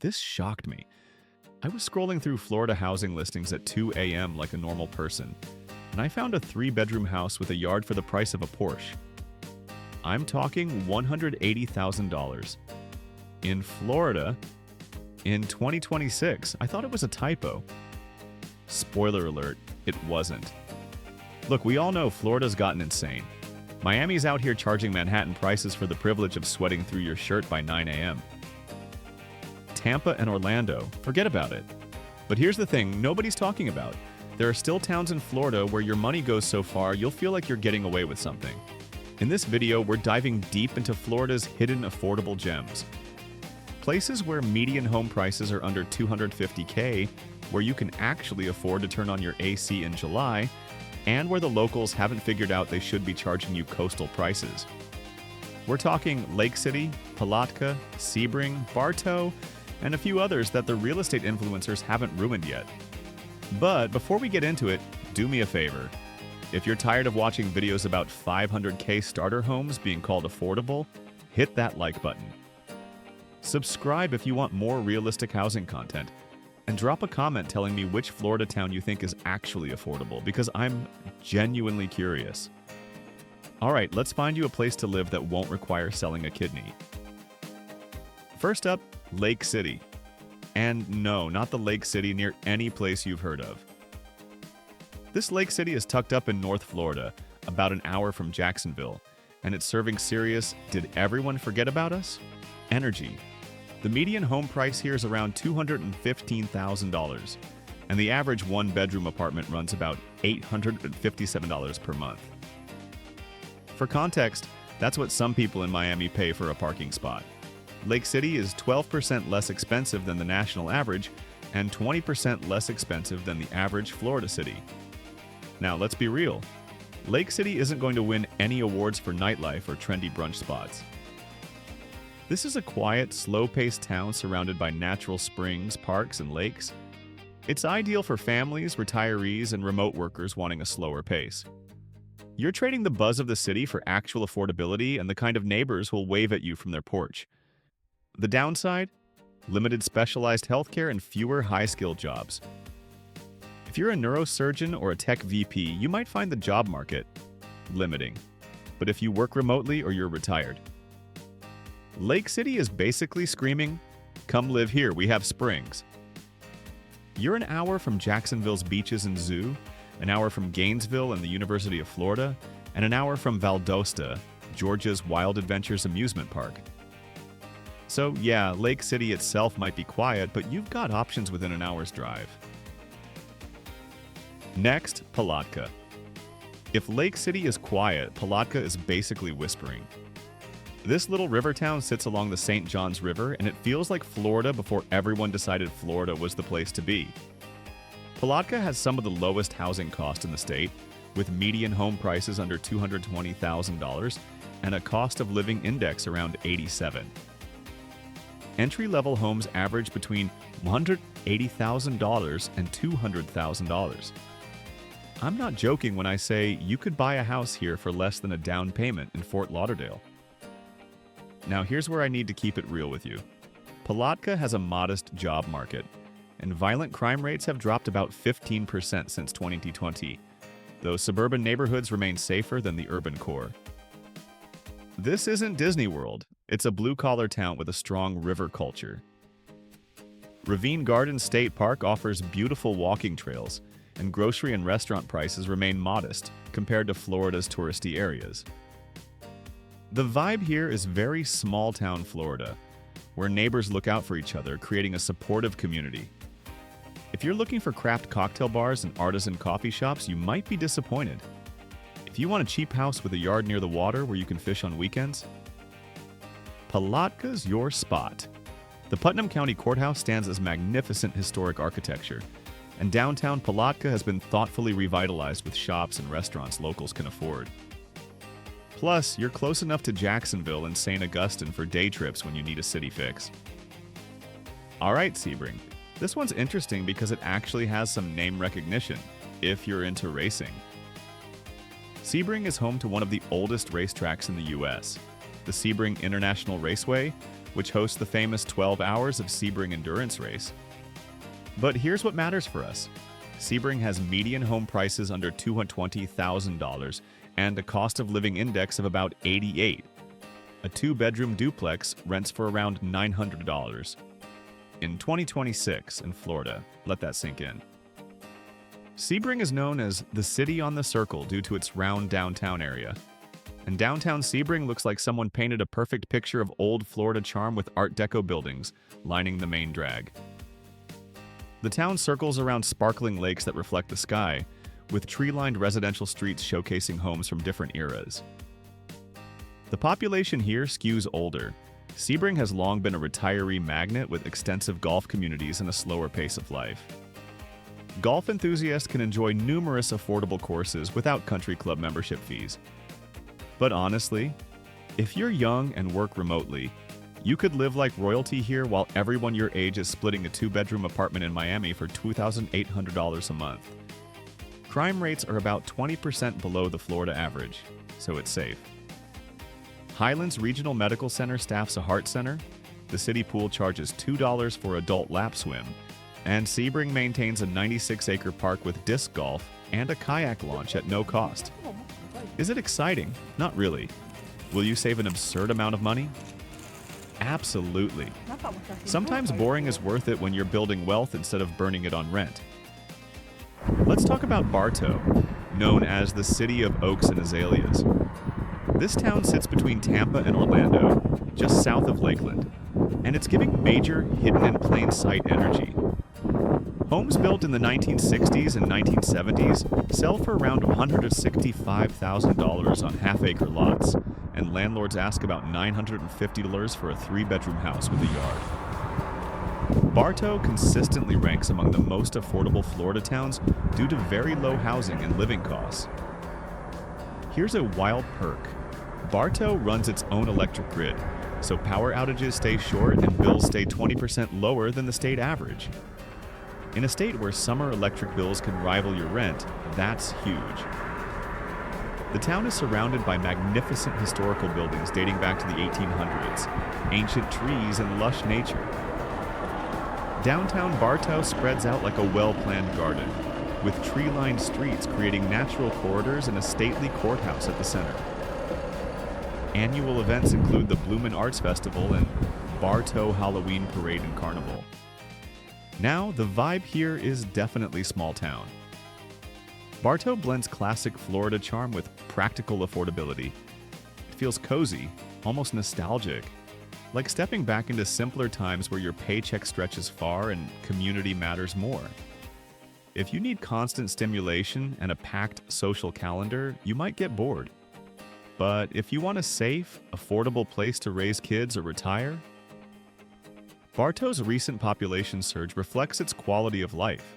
This shocked me. I was scrolling through Florida housing listings at 2 a.m. like a normal person, and I found a 3-bedroom house with a yard for the price of a Porsche. I'm talking $180,000. In Florida, in 2026. I thought it was a typo. Spoiler alert, it wasn't. Look, we all know Florida's gotten insane. Miami's out here charging Manhattan prices for the privilege of sweating through your shirt by 9 a.m. Tampa and Orlando, forget about it. But here's the thing nobody's talking about. There are still towns in Florida where your money goes so far you'll feel like you're getting away with something. In this video, we're diving deep into Florida's hidden affordable gems. Places where median home prices are under $250K, where you can actually afford to turn on your AC in July, and where the locals haven't figured out they should be charging you coastal prices. We're talking Lake City, Palatka, Sebring, Bartow, and a few others that the real estate influencers haven't ruined yet. But before we get into it, do me a favor. If you're tired of watching videos about 500K starter homes being called affordable, hit that like button. Subscribe if you want more realistic housing content, and drop a comment telling me which Florida town you think is actually affordable, because I'm genuinely curious. Alright, let's find you a place to live that won't require selling a kidney. First up, Lake City. And no, not the Lake City near any place you've heard of. This Lake City is tucked up in North Florida, about an hour from Jacksonville, and it's serving serious, did everyone forget about us? Energy. The median home price here is around $215,000, and the average one-bedroom apartment runs about $857 per month. For context, that's what some people in Miami pay for a parking spot. Lake City is 12% less expensive than the national average and 20% less expensive than the average Florida city. Now, let's be real. Lake City isn't going to win any awards for nightlife or trendy brunch spots. This is a quiet, slow-paced town surrounded by natural springs, parks, and lakes. It's ideal for families, retirees, and remote workers wanting a slower pace. You're trading the buzz of the city for actual affordability and the kind of neighbors who'll wave at you from their porch. The downside? Limited specialized healthcare and fewer high-skilled jobs. If you're a neurosurgeon or a tech VP, you might find the job market limiting. But if you work remotely or you're retired, Lake City is basically screaming, "Come live here, we have springs." You're an hour from Jacksonville's beaches and zoo, an hour from Gainesville and the University of Florida, and an hour from Valdosta, Georgia's Wild Adventures amusement park. So yeah, Lake City itself might be quiet, but you've got options within an hour's drive. Next, Palatka. If Lake City is quiet, Palatka is basically whispering. This little river town sits along the St. Johns River, and it feels like Florida before everyone decided Florida was the place to be. Palatka has some of the lowest housing costs in the state, with median home prices under $220,000 and a cost of living index around 87. Entry-level homes average between $180,000 and $200,000. I'm not joking when I say you could buy a house here for less than a down payment in Fort Lauderdale. Now here's where I need to keep it real with you. Palatka has a modest job market, and violent crime rates have dropped about 15% since 2020, though suburban neighborhoods remain safer than the urban core. This isn't Disney World. It's a blue-collar town with a strong river culture. Ravine Gardens State Park offers beautiful walking trails, and grocery and restaurant prices remain modest compared to Florida's touristy areas. The vibe here is very small-town Florida, where neighbors look out for each other, creating a supportive community. If you're looking for craft cocktail bars and artisan coffee shops, you might be disappointed. If you want a cheap house with a yard near the water where you can fish on weekends, Palatka's your spot. The Putnam County Courthouse stands as magnificent historic architecture, and downtown Palatka has been thoughtfully revitalized with shops and restaurants locals can afford. Plus, you're close enough to Jacksonville and St. Augustine for day trips when you need a city fix. Alright, Sebring. This one's interesting because it actually has some name recognition, if you're into racing. Sebring is home to one of the oldest racetracks in the US, the Sebring International Raceway, which hosts the famous 12 Hours of Sebring endurance race. But here's what matters for us. Sebring has median home prices under $220,000 and a cost of living index of about 88. A two-bedroom duplex rents for around $900. In 2026 in Florida, let that sink in. Sebring is known as the city on the circle due to its round downtown area. And downtown Sebring looks like someone painted a perfect picture of old Florida charm with Art Deco buildings lining the main drag. The town circles around sparkling lakes that reflect the sky, with tree-lined residential streets showcasing homes from different eras. The population here skews older. Sebring has long been a retiree magnet with extensive golf communities and a slower pace of life. Golf enthusiasts can enjoy numerous affordable courses without country club membership fees. But honestly, if you're young and work remotely, you could live like royalty here while everyone your age is splitting a two-bedroom apartment in Miami for $2,800 a month. Crime rates are about 20% below the Florida average, so it's safe. Highlands Regional Medical Center staffs a heart center, the city pool charges $2 for adult lap swim, and Sebring maintains a 96-acre park with disc golf and a kayak launch at no cost. Is it exciting? Not really. Will you save an absurd amount of money? Absolutely. Sometimes boring is worth it when you're building wealth instead of burning it on rent. Let's talk about Bartow, known as the City of Oaks and Azaleas. This town sits between Tampa and Orlando, just south of Lakeland, and it's giving major hidden in plain sight energy. Homes built in the 1960s and 1970s sell for around $165,000 on half-acre lots, and landlords ask about $950 for a three-bedroom house with a yard. Bartow consistently ranks among the most affordable Florida towns due to very low housing and living costs. Here's a wild perk. Bartow runs its own electric grid, so power outages stay short and bills stay 20% lower than the state average. In a state where summer electric bills can rival your rent, that's huge. The town is surrounded by magnificent historical buildings dating back to the 1800s, ancient trees, and lush nature. Downtown Bartow spreads out like a well-planned garden, with tree-lined streets creating natural corridors and a stately courthouse at the center. Annual events include the Bloomin' Arts Festival and Bartow Halloween Parade and Carnival. Now, the vibe here is definitely small town. Bartow blends classic Florida charm with practical affordability. It feels cozy, almost nostalgic, like stepping back into simpler times where your paycheck stretches far and community matters more. If you need constant stimulation and a packed social calendar, you might get bored. But if you want a safe, affordable place to raise kids or retire, Bartow's recent population surge reflects its quality of life,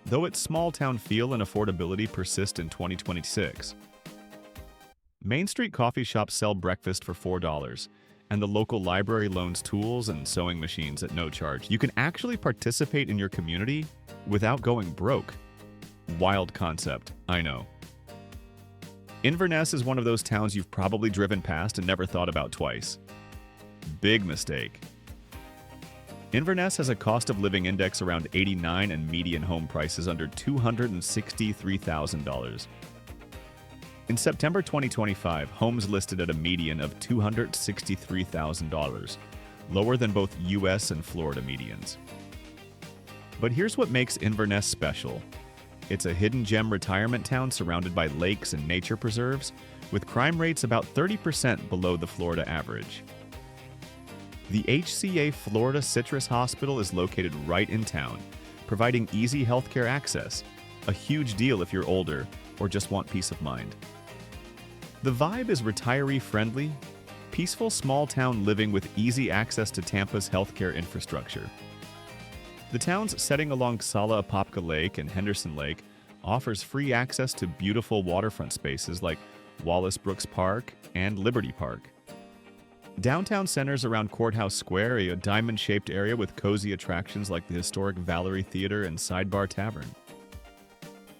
though its small-town feel and affordability persist in 2026. Main Street coffee shops sell breakfast for $4, and the local library loans tools and sewing machines at no charge. You can actually participate in your community without going broke. Wild concept, I know. Inverness is one of those towns you've probably driven past and never thought about twice. Big mistake. Inverness has a cost of living index around 89 and median home prices under $263,000. In September 2025, homes listed at a median of $263,000, lower than both US and Florida medians. But here's what makes Inverness special. It's a hidden gem retirement town surrounded by lakes and nature preserves, with crime rates about 30% below the Florida average. The HCA Florida Citrus Hospital is located right in town, providing easy healthcare access, a huge deal if you're older or just want peace of mind. The vibe is retiree-friendly, peaceful small-town living with easy access to Tampa's healthcare infrastructure. The town's setting along Sala Apopka Lake and Henderson Lake offers free access to beautiful waterfront spaces like Wallace Brooks Park and Liberty Park. Downtown centers around Courthouse Square, a diamond-shaped area with cozy attractions like the historic Valerie Theater and Sidebar Tavern.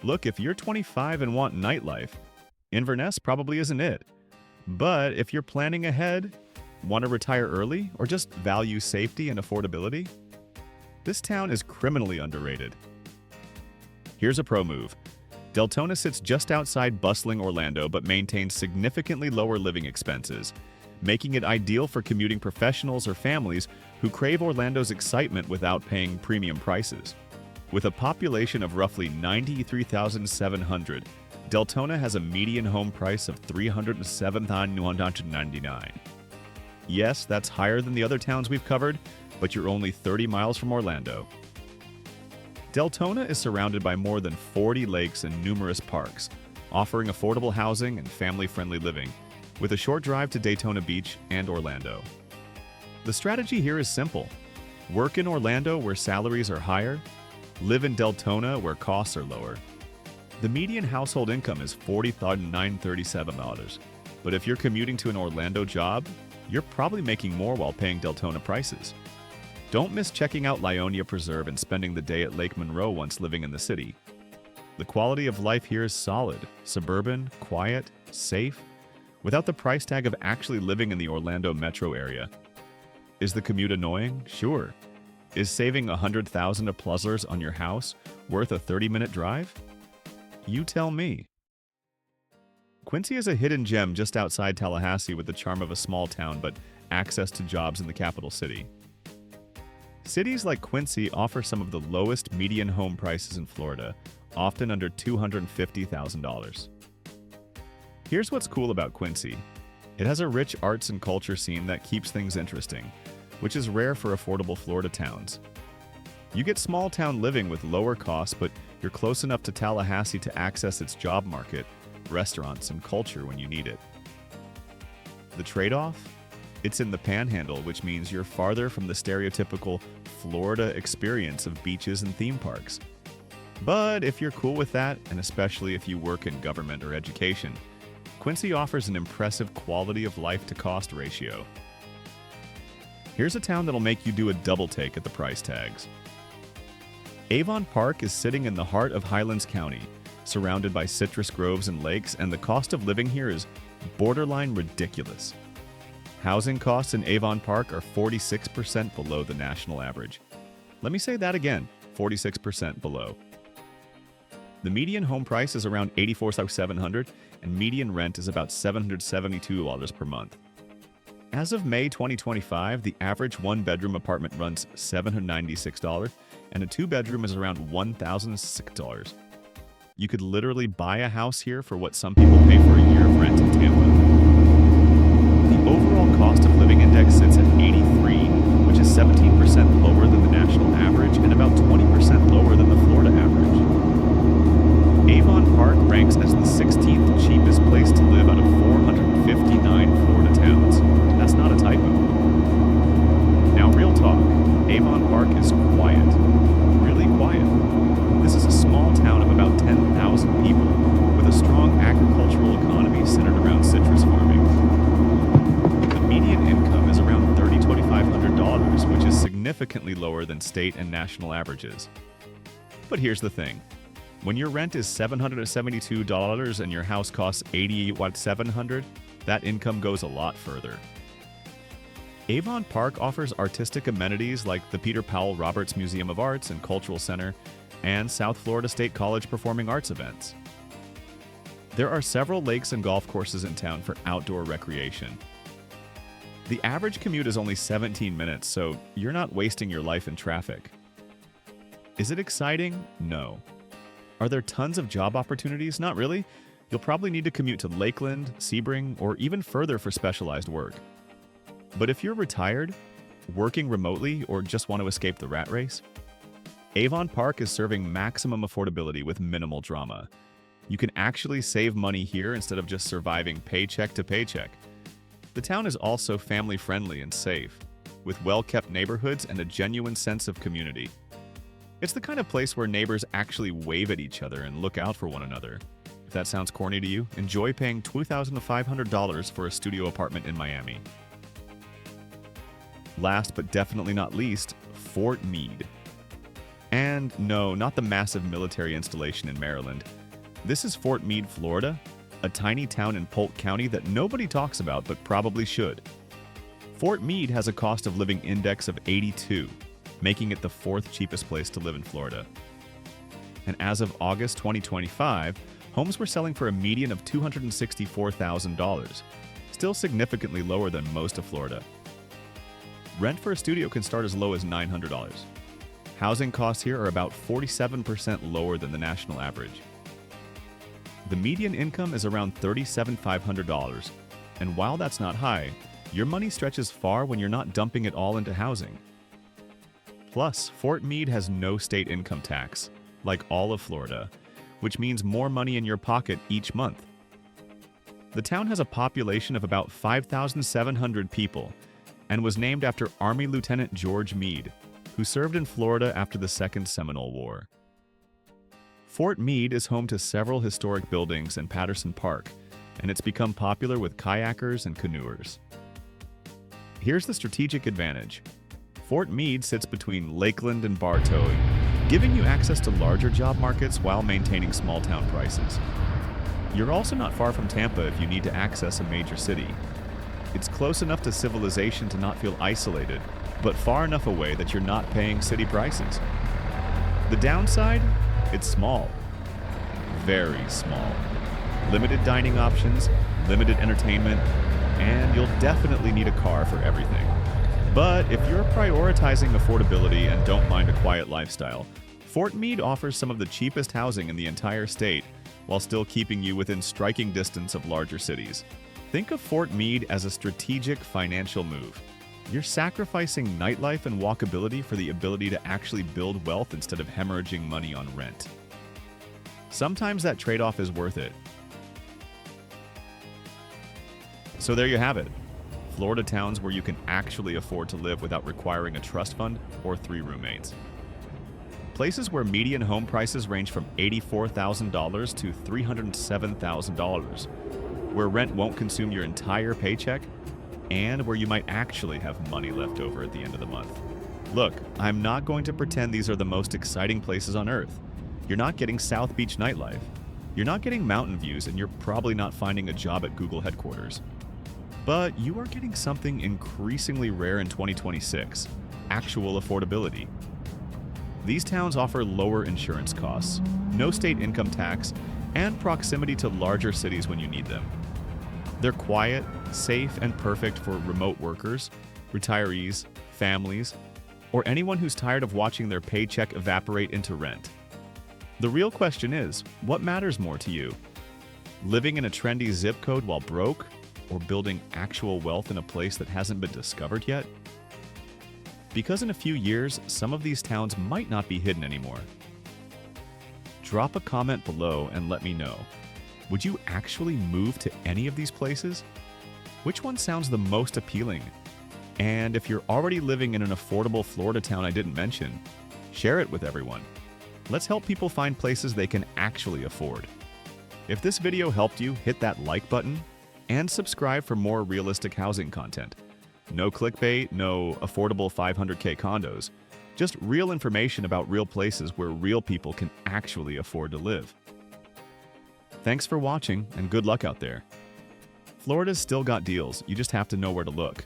Look, if you're 25 and want nightlife, Inverness probably isn't it. But if you're planning ahead, Want to retire early, or just value safety and affordability? This town is criminally underrated. Here's a pro move. Deltona sits just outside bustling Orlando but maintains significantly lower living expenses, making it ideal for commuting professionals or families who crave Orlando's excitement without paying premium prices. With a population of roughly 93,700, Deltona has a median home price of $307,999. Yes, that's higher than the other towns we've covered, but you're only 30 miles from Orlando. Deltona is surrounded by more than 40 lakes and numerous parks, offering affordable housing and family-friendly living, with a short drive to Daytona Beach and Orlando. The strategy here is simple. Work in Orlando where salaries are higher, live in Deltona where costs are lower. The median household income is $40,937, but if you're commuting to an Orlando job, you're probably making more while paying Deltona prices. Don't miss checking out Lionia Preserve and spending the day at Lake Monroe once living in the city. The quality of life here is solid, suburban, quiet, safe, without the price tag of actually living in the Orlando metro area. Is the commute annoying? Sure. Is saving $100,000 of Pluslers on your house worth a 30-minute drive? You tell me. Quincy is a hidden gem just outside Tallahassee with the charm of a small town but access to jobs in the capital city. Cities like Quincy offer some of the lowest median home prices in Florida, often under $250,000. Here's what's cool about Quincy. It has a rich arts and culture scene that keeps things interesting, which is rare for affordable Florida towns. You get small town living with lower costs, but you're close enough to Tallahassee to access its job market, restaurants, and culture when you need it. The trade-off? It's in the Panhandle, which means you're farther from the stereotypical Florida experience of beaches and theme parks. But if you're cool with that, and especially if you work in government or education, Quincy offers an impressive quality of life to cost ratio. Here's a town that'll make you do a double take at the price tags. Avon Park is sitting in the heart of Highlands County, surrounded by citrus groves and lakes, and the cost of living here is borderline ridiculous. Housing costs in Avon Park are 46% below the national average. Let me say that again, 46% below. The median home price is around $84,700, and median rent is about $772 per month. As of May 2025, the average one-bedroom apartment runs $796, and a two-bedroom is around $1,006. You could literally buy a house here for what some people pay for a year of rent in Tampa. The overall cost of living index sits at 83, which is 17% lower than the national average and about 20% lower than the Florida average. Avon Park ranks as the 16th cheapest place to live out of 459 Florida towns. That's not a typo. Now, real talk, Avon Park is quiet. Really quiet. This is a small town of about 10,000 people with a strong agricultural economy centered around citrus farming. The median income is around $30,500, which is significantly lower than state and national averages. But here's the thing. When your rent is $772 and your house costs $700, that income goes a lot further. Avon Park offers artistic amenities like the Peter Powell Roberts Museum of Arts and Cultural Center and South Florida State College Performing Arts events. There are several lakes and golf courses in town for outdoor recreation. The average commute is only 17 minutes, so you're not wasting your life in traffic. Is it exciting? No. Are there tons of job opportunities? Not really. You'll probably need to commute to Lakeland, Sebring, or even further for specialized work. But if you're retired, working remotely, or just want to escape the rat race, Avon Park is serving maximum affordability with minimal drama. You can actually save money here instead of just surviving paycheck to paycheck. The town is also family-friendly and safe, with well-kept neighborhoods and a genuine sense of community. It's the kind of place where neighbors actually wave at each other and look out for one another. If that sounds corny to you, enjoy paying $2,500 for a studio apartment in Miami. Last but definitely not least, Fort Meade. And no, not the massive military installation in Maryland. This is Fort Meade, Florida, a tiny town in Polk County that nobody talks about but probably should. Fort Meade has a cost of living index of 82, making it the fourth cheapest place to live in Florida. And as of August 2025, homes were selling for a median of $264,000, still significantly lower than most of Florida. Rent for a studio can start as low as $900. Housing costs here are about 47% lower than the national average. The median income is around $37,500, and while that's not high, your money stretches far when you're not dumping it all into housing. Plus, Fort Meade has no state income tax, like all of Florida, which means more money in your pocket each month. The town has a population of about 5,700 people and was named after Army Lieutenant George Meade, who served in Florida after the Second Seminole War. Fort Meade is home to several historic buildings in Patterson Park, and it's become popular with kayakers and canoers. Here's the strategic advantage. Fort Meade sits between Lakeland and Bartow, giving you access to larger job markets while maintaining small-town prices. You're also not far from Tampa if you need to access a major city. It's close enough to civilization to not feel isolated, but far enough away that you're not paying city prices. The downside? It's small. Very small. Limited dining options, limited entertainment, and you'll definitely need a car for everything. But if you're prioritizing affordability and don't mind a quiet lifestyle, Fort Meade offers some of the cheapest housing in the entire state while still keeping you within striking distance of larger cities. Think of Fort Meade as a strategic financial move. You're sacrificing nightlife and walkability for the ability to actually build wealth instead of hemorrhaging money on rent. Sometimes that trade-off is worth it. So there you have it. Florida towns where you can actually afford to live without requiring a trust fund or 3 roommates. Places where median home prices range from $84,000 to $307,000, where rent won't consume your entire paycheck, and where you might actually have money left over at the end of the month. Look, I'm not going to pretend these are the most exciting places on earth. You're not getting South Beach nightlife. You're not getting mountain views, and you're probably not finding a job at Google headquarters. But you are getting something increasingly rare in 2026, actual affordability. These towns offer lower insurance costs, no state income tax, and proximity to larger cities when you need them. They're quiet, safe, and perfect for remote workers, retirees, families, or anyone who's tired of watching their paycheck evaporate into rent. The real question is, what matters more to you? Living in a trendy zip code while broke, or building actual wealth in a place that hasn't been discovered yet? Because in a few years, some of these towns might not be hidden anymore. Drop a comment below and let me know. Would you actually move to any of these places? Which one sounds the most appealing? And if you're already living in an affordable Florida town I didn't mention, share it with everyone. Let's help people find places they can actually afford. If this video helped you, hit that like button and subscribe for more realistic housing content. No clickbait, no affordable 500K condos, just real information about real places where real people can actually afford to live. Thanks for watching and good luck out there. Florida's still got deals, you just have to know where to look.